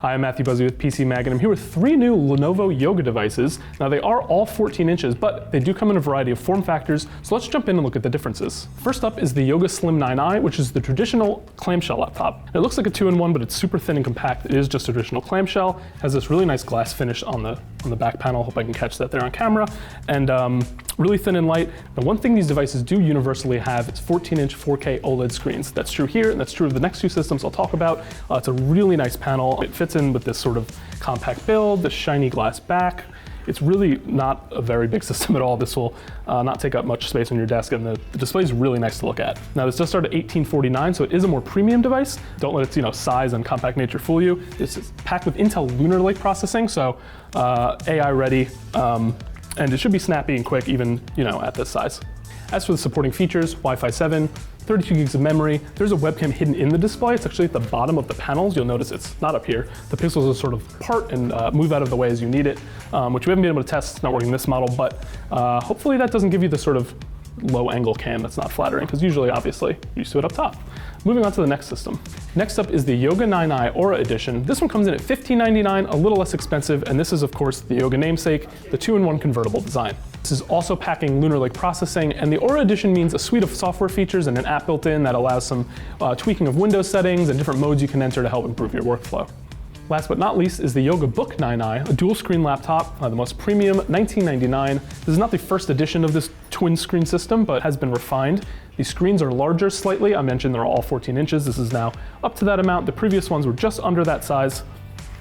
Hi, I'm Matthew Buzzy with PC Mag, and I'm here with 3 new Lenovo Yoga devices. Now, they are all 14 inches, but they do come in a variety of form factors, so let's jump in and look at the differences. First up is the Yoga Slim 9i, which is the traditional clamshell laptop. It looks like a 2-in-1, but it's super thin and compact. It is just a traditional clamshell. It has this really nice glass finish on the back panel. Hope I can catch that there on camera. And really thin and light. Now, one thing these devices do universally have is 14-inch 4K OLED screens. That's true here, and that's true of the next 2 systems I'll talk about. It's a really nice panel. It fits in with this sort of compact build, the shiny glass back. It's really not a very big system at all. This will not take up much space on your desk, and the display is really nice to look at. Now, this does start at $1849, so it is a more premium device. Don't let its size and compact nature fool you. This is packed with Intel Lunar Lake processing, so AI ready, and it should be snappy and quick even at this size. As for the supporting features, Wi-Fi 7, 32 gigs of memory. There's a webcam hidden in the display. It's actually at the bottom of the panels. You'll notice it's not up here. The pixels will sort of part and move out of the way as you need it, which we haven't been able to test. It's not working in this model, but hopefully that doesn't give you the sort of low angle cam that's not flattering, because usually, obviously, you're used to it up top. Moving on to the next system. Next up is the Yoga 9i Aura Edition. This one comes in at $1599, a little less expensive, and this is, of course, the Yoga namesake, the 2-in-1 convertible design. This is also packing Lunar Lake processing, and the Aura Edition means a suite of software features and an app built in that allows some tweaking of Windows settings and different modes you can enter to help improve your workflow. Last but not least is the Yoga Book 9i, a dual-screen laptop, the most premium, $1999. This is not the first edition of this twin-screen system, but has been refined. These screens are larger slightly. I mentioned they're all 14 inches. This is now up to that amount. The previous ones were just under that size.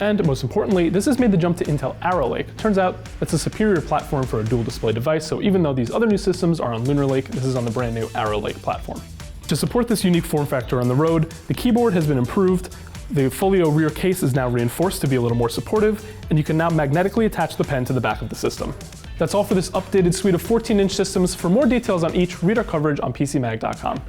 And most importantly, this has made the jump to Intel Arrow Lake. Turns out it's a superior platform for a dual display device, so even though these other new systems are on Lunar Lake, this is on the brand new Arrow Lake platform. To support this unique form factor on the road, the keyboard has been improved. The folio rear case is now reinforced to be a little more supportive, and you can now magnetically attach the pen to the back of the system. That's all for this updated suite of 14-inch systems. For more details on each, read our coverage on PCMag.com.